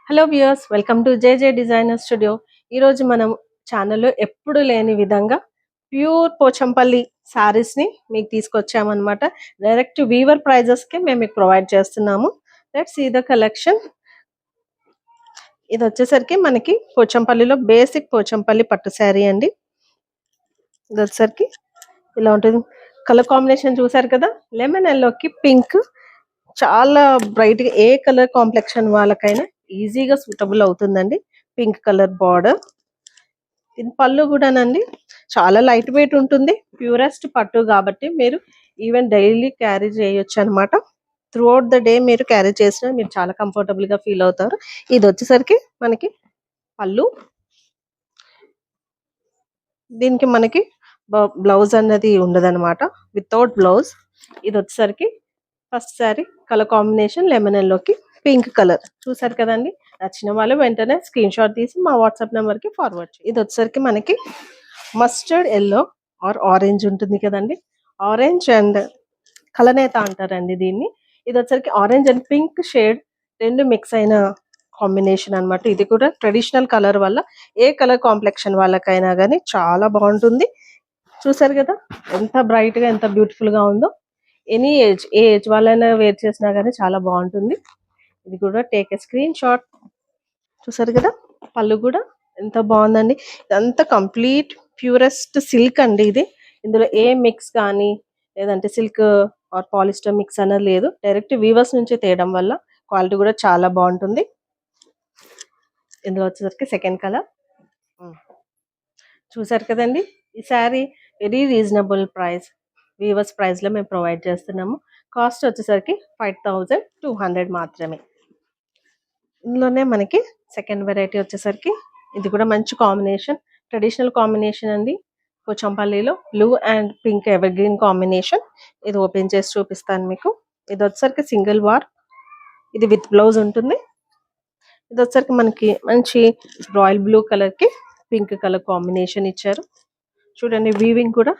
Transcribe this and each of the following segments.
Hello viewers, welcome to JJ designer studio. ఈరోజు మనం ఛానల్లో ఎప్పుడు లేని విధంగా ప్యూర్ పోచంపల్లి శారీస్ని మీకు తీసుకొచ్చామన్నమాట. డైరెక్ట్ వీవర్ ప్రైజెస్కి మేము మీకు ప్రొవైడ్ చేస్తున్నాము. Let's see the collection. ఇది వచ్చేసరికి మనకి పోచంపల్లిలో బేసిక్ పోచంపల్లి పట్టు శారీ అండి. ఇది వచ్చేసరికి ఇలా ఉంటుంది. కలర్ కాంబినేషన్ చూసారు కదా, లెమన్ ఎల్లోకి పింక్. చాలా బ్రైట్గా ఏ కలర్ కాంప్లెక్షన్ వాళ్ళకైనా ఈజీగా సూటబుల్ అవుతుందండి. Pink colour border. దీని పళ్ళు కూడానండి చాలా లైట్ వెయిట్ ఉంటుంది. ప్యూరెస్ట్ పట్టు కాబట్టి మీరు ఈవెన్ డైలీ క్యారీ చేయొచ్చు అనమాట. త్రూ అవుట్ ద డే మీరు క్యారీ చేసినా మీరు చాలా కంఫర్టబుల్గా ఫీల్ అవుతారు. ఇది వచ్చేసరికి మనకి పళ్ళు. దీనికి మనకి బ్లౌజ్ అన్నది ఉండదన్నమాట, వితౌట్ బ్లౌజ్. ఇది వచ్చేసరికి first sari colour combination lemon ఎల్లోకి పింక్ కలర్. చూసారు కదండి, నచ్చిన వాళ్ళు వెంటనే స్క్రీన్ షాట్ తీసి మా వాట్సాప్ నెంబర్కి ఫార్వర్డ్ చేయండి. ఇది వచ్చేసరికి మనకి మస్టర్డ్ ఎల్లో ఆర్ ఆరెంజ్ ఉంటుంది కదండి, ఆరెంజ్ అండ్ కలనేత అంటారండి దీన్ని. ఇది వచ్చేసరికి ఆరెంజ్ అండ్ పింక్ షేడ్ రెండు మిక్స్ అయిన కాంబినేషన్ అనమాట. ఇది కూడా ట్రెడిషనల్ కలర్ వల్ల ఏ కలర్ కాంప్లెక్షన్ వాళ్ళకైనా కానీ చాలా బాగుంటుంది. చూసారు కదా ఎంత బ్రైట్ గా ఎంత బ్యూటిఫుల్ గా ఉందో. ఎనీ ఏజ్, ఏ ఏజ్ వాళ్ళైనా వేర్ చేసినా కానీ చాలా బాగుంటుంది. ఇది కూడా టేక్ ఎ స్క్రీన్ షాట్. చూసారు కదా పళ్ళు కూడా ఎంత బాగుందండి. ఇదంతా కంప్లీట్ ప్యూరెస్ట్ సిల్క్ అండి ఇది. ఇందులో ఏ మిక్స్ కానీ లేదంటే సిల్క్ ఆర్ పాలిస్టర్ మిక్స్ అనేది లేదు. డైరెక్ట్ వీవర్స్ నుంచి తేయడం వల్ల క్వాలిటీ కూడా చాలా బాగుంటుంది. ఇందులో వచ్చేసరికి సెకండ్ కలర్. చూసారు కదండి, ఈ sari very reasonable price, weavers ప్రైస్లో మేము ప్రొవైడ్ చేస్తున్నాము. కాస్ట్ వచ్చేసరికి 5200 మాత్రమే. ఇందులోనే మనకి సెకండ్ వెరైటీ వచ్చేసరికి ఇది కూడా మంచి కాంబినేషన్, ట్రెడిషనల్ కాంబినేషన్ అండి. పోచంపల్లిలో blue and pink ever green combination. ఇది ఓపెన్ చేసి చూపిస్తాను మీకు. ఇది వచ్చేసరికి సింగిల్ వార్, ఇది విత్ బ్లౌజ్ ఉంటుంది. ఇది వచ్చేసరికి మనకి మంచి రాయల్ బ్లూ కలర్కి పింక్ కలర్ కాంబినేషన్ ఇచ్చారు. చూడండి, వీవింగ్ కూడా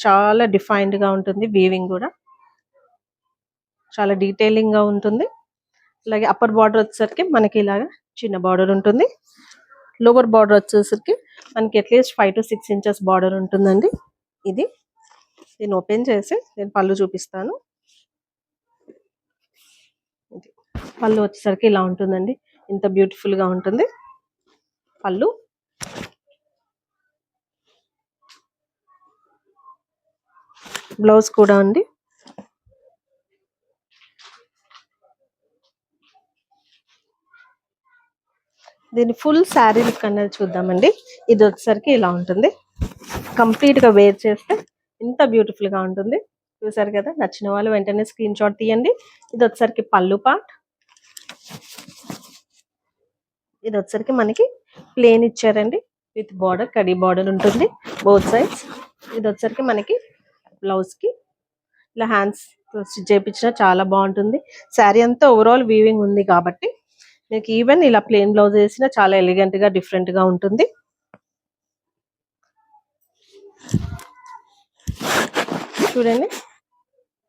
చాలా డిఫైన్డ్గా ఉంటుంది. వీవింగ్ కూడా చాలా డీటెయిలింగ్గా ఉంటుంది. అలాగే అప్పర్ బార్డర్ వచ్చేసరికి మనకి ఇలాగా చిన్న బార్డర్ ఉంటుంది. లోవర్ బార్డర్ వచ్చేసరికి మనకి అట్లీస్ట్ 5 to 6 inches బార్డర్ ఉంటుందండి. ఇది నేను ఓపెన్ చేసి నేను పళ్ళు చూపిస్తాను. ఇది పళ్ళు వచ్చేసరికి ఇలా ఉంటుందండి. ఇంత బ్యూటిఫుల్గా ఉంటుంది పళ్ళు. బ్లౌజ్ కూడా ఉంది. దీని ఫుల్ శారీ లుక్ అనేది చూద్దామండి. ఇది వచ్చేసరికి ఇలా ఉంటుంది. కంప్లీట్గా వేర్ చేస్తే ఇంత బ్యూటిఫుల్గా ఉంటుంది. చూసారు కదా, నచ్చిన వాళ్ళు వెంటనే స్క్రీన్ షాట్ తీయండి. ఇది వచ్చేసరికి పళ్ళు పార్ట్. ఇది వచ్చేసరికి మనకి ప్లేన్ ఇచ్చారండి, విత్ బార్డర్, కడీ బార్డర్ ఉంటుంది బోత్ సైడ్స్. ఇది వచ్చేసరికి మనకి బ్లౌజ్కి ఇలా హ్యాండ్స్ స్టిచ్ చేయించిన చాలా బాగుంటుంది. శారీ అంతా ఓవరాల్ వీవింగ్ ఉంది కాబట్టి మీకు ఈవెన్ ఇలా ప్లెయిన్ బ్లౌజ్ వేసిన చాలా ఎలిగెంట్గా డిఫరెంట్గా ఉంటుంది. చూడండి,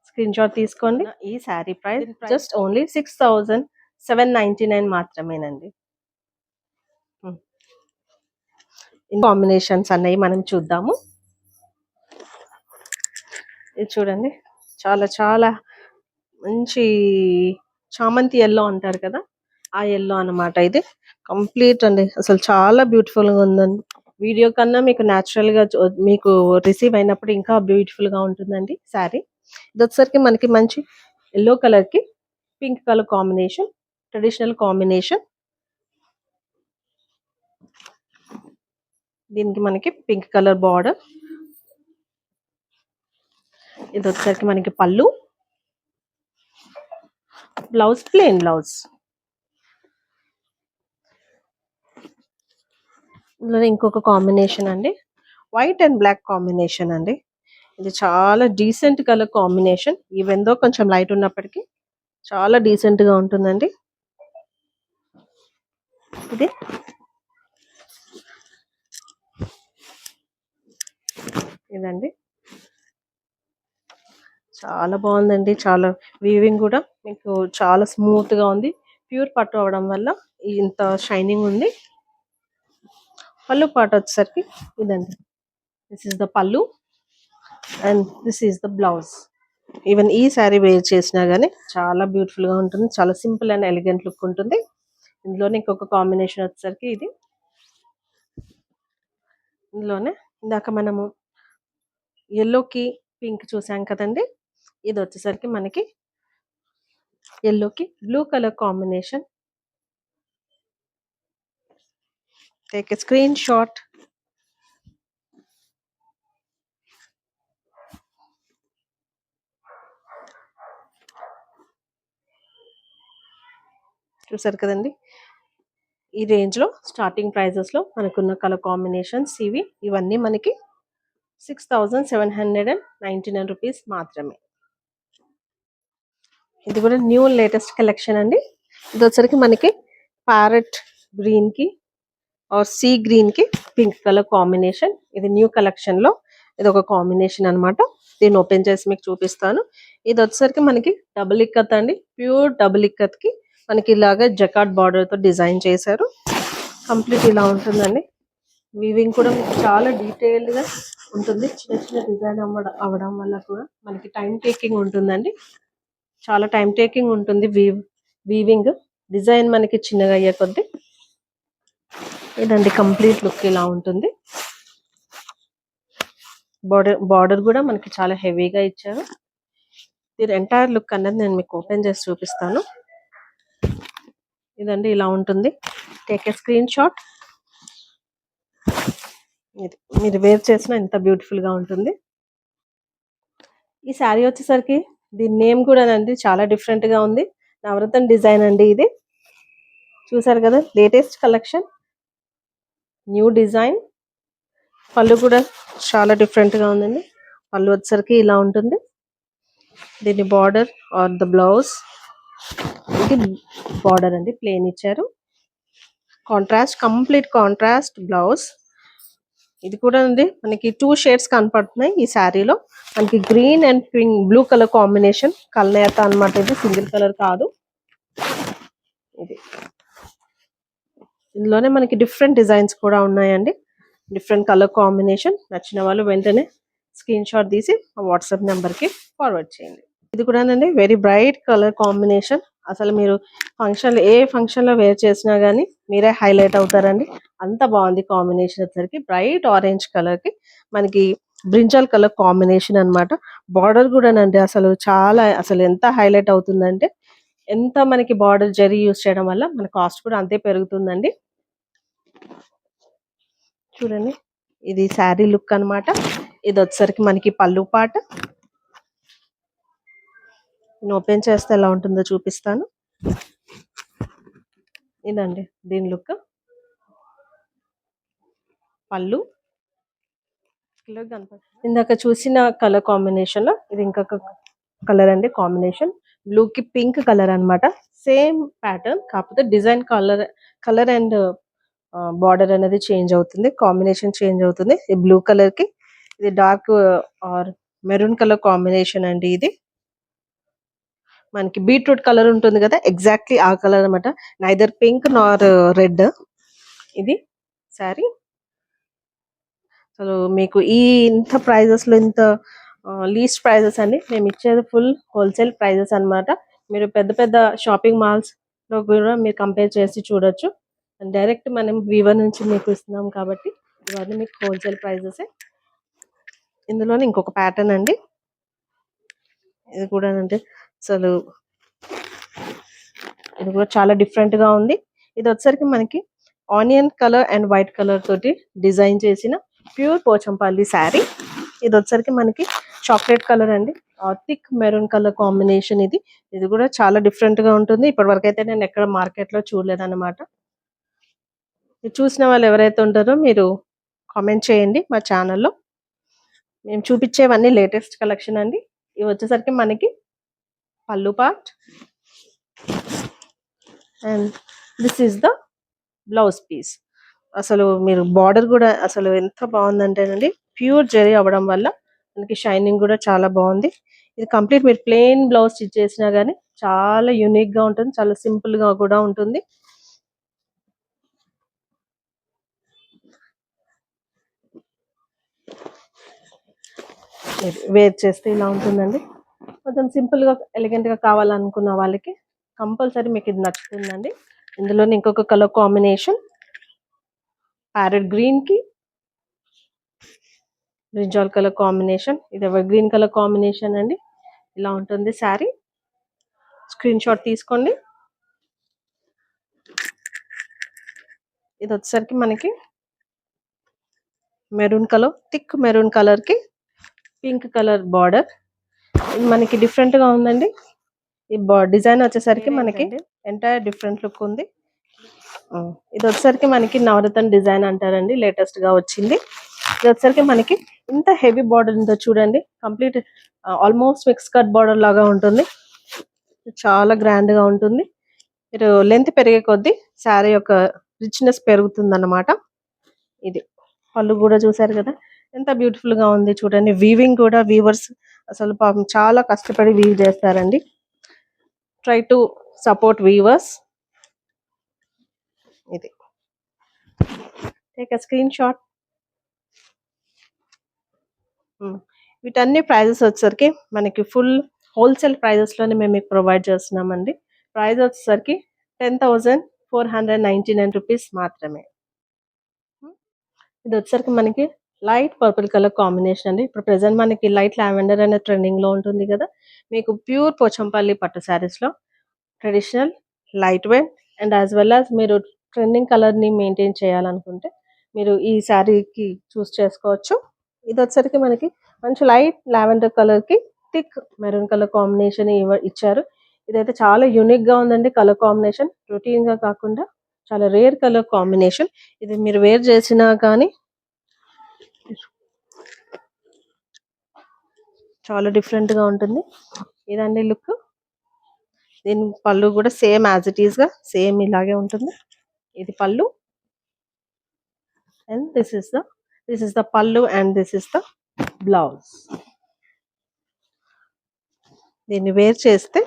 స్క్రీన్ షాట్ తీసుకోండి. ఈ శారీ ప్రైస్ జస్ట్ ఓన్లీ 6799 మాత్రమేనండి. కాంబినేషన్స్ అన్నవి మనం చూద్దాము. ఇది చూడండి, చాలా చాలా మంచి చామంతి ఎల్లో అంటారు కదా, ఆ ఎల్లో అన్నమాట. ఇది కంప్లీట్ అండి, అసలు చాలా బ్యూటిఫుల్గా ఉందండి. వీడియో కన్నా మీకు న్యాచురల్గా మీకు రిసీవ్ అయినప్పుడు ఇంకా బ్యూటిఫుల్గా ఉంటుందండి శారీ. ఇది వచ్చేసరికి మనకి మంచి ఎల్లో కలర్కి pink colour combination, traditional combination. దీనికి మనకి పింక్ కలర్ బార్డర్. ఇది వచ్చేసరికి మనకి పళ్ళు, బ్లౌజ్ ప్లెయిన్ బ్లౌజ్. ఇందులో ఇంకొక కాంబినేషన్ అండి, వైట్ అండ్ బ్లాక్ కాంబినేషన్ అండి. ఇది చాలా decent colour combination. Even though కొంచెం లైట్ ఉన్నప్పటికీ చాలా డీసెంట్ గా ఉంటుందండి. ఇది ఇదండి, చాలా బాగుందండి. చాలా వీవింగ్ కూడా మీకు చాలా స్మూత్ గా ఉంది. ప్యూర్ పట్టు అవడం వల్ల ఇంత షైనింగ్ ఉంది. పళ్ళు పాట వచ్చేసరికి ఇదండి. దిస్ ఇస్ ద పళ్ళు and this is the blouse. Even ఈ శారీ వేర్ చేసినా కానీ చాలా బ్యూటిఫుల్ గా ఉంటుంది. చాలా సింపుల్ అండ్ ఎలిగెంట్ లుక్ ఉంటుంది. ఇందులోనే ఇంకొక కాంబినేషన్ వచ్చేసరికి ఇది. ఇందులోనే ఇందాక మనము ఎల్లోకి పింక్ చూసాం కదండి. ఇది వచ్చేసరికి మనకి ఎల్లోకి blue colour combination. Take a screen shot. చూసారు కదండి. ఈ రేంజ్ లో స్టార్టింగ్ ప్రైజెస్ లో మనకున్న కలర్ కాంబినేషన్స్ ఇవన్నీ మనకి 6799 రూపీస్ మాత్రమే. ఇది కూడా న్యూ లేటెస్ట్ కలెక్షన్ అండి. ఇది వచ్చరికి మనకి ప్యారెట్ గ్రీన్ కి ఆర్ సీ గ్రీన్ కి పింక్ కలర్ కాంబినేషన్. ఇది న్యూ కలెక్షన్ లో ఇది ఒక కాంబినేషన్ అన్నమాట. దీన్ని ఓపెన్ చేసి మీకు చూపిస్తాను. ఇది వచ్చేసరికి మనకి డబుల్ ఇక్కత్ అండి. ప్యూర్ డబుల్ ఇక్కత్ కి మనకి ఇలాగా జకాట్ బార్డర్ తో డిజైన్ చేశారు. కంప్లీట్ ఇలా ఉంటుందండి. వీవింగ్ కూడా మీకు చాలా డీటెయిల్డ్ గా ఉంటుంది. చిన్న చిన్న డిజైన్ అవ్వడం వల్ల కూడా మనకి టైం టేకింగ్ ఉంటుందండి. చాలా టైం టేకింగ్ ఉంటుంది వీవింగ్. డిజైన్ మనకి చిన్నగా అయ్యే కొద్దీ ఇదండి కంప్లీట్ లుక్ ఇలా ఉంటుంది. బార్డర్ కూడా మనకి చాలా హెవీగా ఇచ్చారు. ఇది ఎంటైర్ లుక్ అన్నది నేను మీకు ఓపెన్ చేసి చూపిస్తాను. ఇదండి ఇలా ఉంటుంది. Take a screen shot. ఇది మీరు వేర్ చేసిన ఎంత బ్యూటిఫుల్ గా ఉంటుంది. ఈ శారీ వచ్చేసరికి దీని నేమ్ కూడా అండి చాలా డిఫరెంట్ గా ఉంది. నవరత్న డిజైన్ అండి ఇది. చూసారు కదా, లేటెస్ట్ కలెక్షన్, న్యూ డిజైన్. పళ్ళు కూడా చాలా డిఫరెంట్ గా ఉందండి. పళ్ళు వచ్చేసరికి ఇలా ఉంటుంది. దీని బార్డర్ ఆర్ ద బ్లౌజ్, ఇది బార్డర్ అండి ప్లేన్ ఇచ్చారు. Contrast, complete contrast blouse. ఇది కూడా అండి మనకి 2 షేడ్స్ కనపడుతున్నాయి ఈ శారీలో. మనకి green and pink blue colour combination. కల్నేత అన్నమాట. ఇది సింగిల్ కలర్ కాదు. ఇది ఇందులోనే మనకి డిఫరెంట్ డిజైన్స్ కూడా ఉన్నాయండి. Different colour combination. నచ్చిన వాళ్ళు వెంటనే స్క్రీన్ షాట్ తీసి వాట్సాప్ నెంబర్ కి ఫార్వర్డ్ చేయండి. ఇది కూడా అండి వెరీ బ్రైట్ కలర్ కాంబినేషన్. అసలు మీరు ఏ ఫంక్షన్ లో వేర్ చేసినా గానీ మీరే హైలైట్ అవుతారండి. అంత బాగుంది కాంబినేషన్. వచ్చేసరికి బ్రైట్ ఆరెంజ్ కలర్ కి మనకి బ్రింజల్ కలర్ కాంబినేషన్ అన్నమాట. బార్డర్ కూడానండి అసలు ఎంత హైలైట్ అవుతుందంటే, ఎంత మనకి బార్డర్ జరీ యూస్ చేయడం వల్ల మన కాస్ట్ కూడా అంతే పెరుగుతుందండి. చూడండి, ఇది శారీ లుక్ అన్నమాట. ఇది వచ్చేసరికి మనకి పళ్ళు పాట. నేను ఓపెన్ చేస్తే ఎలా ఉంటుందో చూపిస్తాను. ఇదండి దీని లుక్. పళ్ళు ఇందాక చూసిన కలర్ కాంబినేషన్ లో ఇది ఇంకొక కలర్ అండి. కాంబినేషన్ బ్లూ కి పింక్ కలర్ అన్నమాట. సేమ్ ప్యాటర్న్, కాకపోతే డిజైన్ కలర్ అండ్ బార్డర్ అనేది చేంజ్ అవుతుంది. కాంబినేషన్ చేంజ్ అవుతుంది. ఈ బ్లూ కలర్ కి ఇది dark or maroon colour combination అండి. ఇది మనకి బీట్రూట్ కలర్ ఉంటుంది కదా, ఎగ్జాక్ట్లీ ఆ కలర్ అన్నమాట. నైదర్ పింక్ నార్ రెడ్. ఇది శారీ. అసలు మీకు ఇంత ప్రైజెస్ లో, ఇంత లీస్ట్ ప్రైజెస్ అండి. మేము ఇచ్చేది ఫుల్ హోల్సేల్ ప్రైజెస్ అన్నమాట. మీరు పెద్ద పెద్ద షాపింగ్ మాల్స్ లో కూడా మీరు కంపేర్ చేసి చూడొచ్చు. డైరెక్ట్ మనం వీవర్ నుంచి మీకు ఇస్తున్నాం కాబట్టి ఇవన్నీ మీకు హోల్సేల్ ప్రైజెస్. ఇందులోనే ఇంకొక ప్యాటర్న్ అండి. ఇది కూడా అంటే అసలు ఇది కూడా చాలా డిఫరెంట్ గా ఉంది. ఇది వచ్చరికి మనకి onion colour and white colour తోటి డిజైన్ చేసిన ప్యూర్ పోచంపల్లి శారీ. ఇది వచ్చరికి మనకి చాక్లెట్ కలర్ అండి, థిక్ మెరూన్ కలర్ కాంబినేషన్. ఇది కూడా చాలా డిఫరెంట్ గా ఉంటుంది. ఇప్పటి వరకు అయితే నేను ఎక్కడ మార్కెట్ లో చూడలేదన్నమాట. ఇది చూసిన వాళ్ళు ఎవరైతే ఉంటారో మీరు కామెంట్ చేయండి మా ఛానల్లో. మేము చూపించేవన్నీ లేటెస్ట్ కలెక్షన్ అండి. ఇవి వచ్చేసరికి మనకి pallu part and this is the blouse piece. అసలు మీరు బార్డర్ కూడా అసలు ఎంత బాగుందంటేనండి, ప్యూర్ జరీ అవ్వడం వల్ల మనకి షైనింగ్ కూడా చాలా బాగుంది. ఇది కంప్లీట్ మీరు ప్లెయిన్ బ్లౌజ్ స్టిచ్ చేసినా గానీ చాలా యూనిక్ గా ఉంటుంది, చాలా సింపుల్ గా కూడా ఉంటుంది. వేర్ చేస్తే ఇలా ఉంటుందండి. కొంచెం సింపుల్ గా ఎలిగెంట్ గా కావాలనుకున్న వాళ్ళకి కంపల్సరీ మీకు ఇది నచ్చుతుందండి. ఇందులోనే ఇంకొక కలర్ కాంబినేషన్ ప్యారెట్ గ్రీన్ కి బ్రింజాల్ కలర్ కాంబినేషన్. ఇది ఎవర్ గ్రీన్ కలర్ కాంబినేషన్ అండి. ఇలా ఉంటుంది శారీ. స్క్రీన్ షాట్ తీసుకోండి. ఇది వచ్చేసరికి మనకి maroon colour, thick maroon colour కి పింక్ కలర్ బార్డర్. ఇది మనకి డిఫరెంట్ గా ఉందండి. ఈ డిజైన్ వచ్చేసరికి మనకి ఎంటైర్ డిఫరెంట్ లుక్ ఉంది. ఇది వచ్చేసరికి మనకి నవరత్న డిజైన్ అంటారండి, లేటెస్ట్ గా వచ్చింది. ఇది వచ్చేసరికి మనకి ఇంత హెవీ బార్డర్ ఉందో చూడండి. Complete almost mix cut border లాగా ఉంటుంది. చాలా గ్రాండ్ గా ఉంటుంది. మీరు లెంత్ పెరిగే కొద్దీ శారీ యొక్క రిచ్నెస్ పెరుగుతుంది అన్నమాట. ఇది పళ్ళు కూడా చూసారు కదా ఎంత బ్యూటిఫుల్ గా ఉంది చూడండి. వీవింగ్ కూడా వీవర్స్ అసలు పాపం చాలా కష్టపడి వీవ్ చేస్తారండి. Try to support weavers. ఇది టేక్ అ స్క్రీన్ షాట్. వీటన్ని ప్రైజెస్ వచ్చేసరికి మనకి ఫుల్ హోల్సేల్ ప్రైజెస్ లోనే మేము మీకు ప్రొవైడ్ చేస్తున్నామండి. ప్రైస్ వచ్చేసరికి 10,499 రూపీస్ మాత్రమే. ఇది వచ్చేసరికి మనకి లైట్ పర్పుల్ కలర్ కాంబినేషన్ అండి. ఇప్పుడు ప్రెసెంట్ మనకి లైట్ లావెండర్ అనే ట్రెండింగ్ లో ఉంటుంది కదా. మీకు ప్యూర్ పోచంపల్లి పట్టు శారీస్ లో traditional, light weight and as well as మీరు ట్రెండింగ్ కలర్ ని మెయింటైన్ చేయాలనుకుంటే మీరు ఈ శారీకి చూస్ చేసుకోవచ్చు. ఇది వచ్చేసరికి మనకి మంచి లైట్ లావెండర్ కలర్ కి థిక్ మెరూన్ కలర్ కాంబినేషన్ ఇచ్చారు. ఇదైతే చాలా యూనిక్ గా ఉందండి. కలర్ కాంబినేషన్ రొటీన్ గా కాకుండా చాలా రేర్ కలర్ కాంబినేషన్. ఇది మీరు వేర్ చేసినా కానీ చాలా డిఫరెంట్ గా ఉంటుంది. ఇదండి లుక్. దీని పళ్ళు కూడా సేమ్ యాజ్ ఇట్ ఈస్ గా సేమ్ ఇలాగే ఉంటుంది. ఇది పళ్ళు అండ్ దిస్ ఇస్ ద పళ్ళు and this is the blouse. దీన్ని వేర్ చేస్తే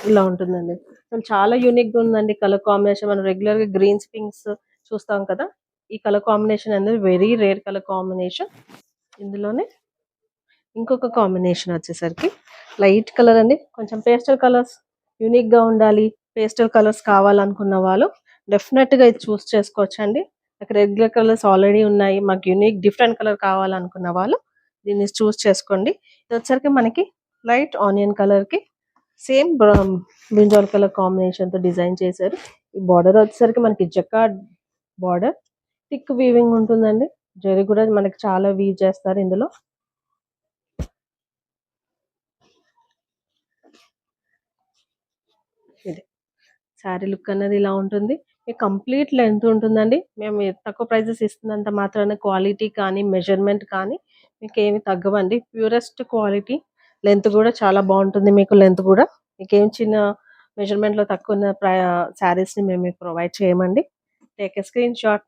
ఇలా ఉంటుందండి. చాలా యూనిక్ గా ఉందండి కలర్ కాంబినేషన్. మనం రెగ్యులర్ గా గ్రీన్స్ పింక్స్ చూస్తాం కదా, ఈ కలర్ కాంబినేషన్ అనేది వెరీ రేర్ కలర్ కాంబినేషన్. ఇందులోనే ఇంకొక కాంబినేషన్ వచ్చేసరికి లైట్ కలర్ అండి. కొంచెం పేస్టల్ కలర్స్ యూనిక్ గా ఉండాలి, పేస్టల్ కలర్స్ కావాలనుకున్న వాళ్ళు డెఫినెట్ గా ఇది చూస్ చేసుకోవచ్చండి. నాకు రెగ్యులర్ కలర్స్ ఆల్రెడీ ఉన్నాయి, మాకు యూనిక్ డిఫరెంట్ కలర్ కావాలనుకున్న వాళ్ళు దీన్ని చూస్ చేసుకోండి. ఇది వచ్చరికి మనకి లైట్ ఆనియన్ కలర్ కి సేమ్ బ్రింజాల్ కలర్ కాంబినేషన్ తో డిజైన్ చేశారు. ఈ బార్డర్ వచ్చేసరికి మనకి జకార్డ్ బార్డర్, థిక్ వీవింగ్ ఉంటుందండి. జరీ కూడా మనకి చాలా వీవ్ చేస్తారు ఇందులో. ఇది శారీ లుక్ అన్నది ఇలా ఉంటుంది. మీకు కంప్లీట్ లెంత్ ఉంటుందండి. మేము తక్కువ ప్రైజెస్ ఇస్తున్నంత మాత్రాన క్వాలిటీ కానీ మెజర్మెంట్ కానీ మీకు ఏమి తగ్గవండి. Purest quality. లెంత్ కూడా చాలా బాగుంటుంది. మీకు లెంత్ కూడా మీకేం చిన్న మెజర్మెంట్లో తక్కువ ఉన్న శారీస్ని మేము మీకు ప్రొవైడ్ చేయమండి. Take a screen shot.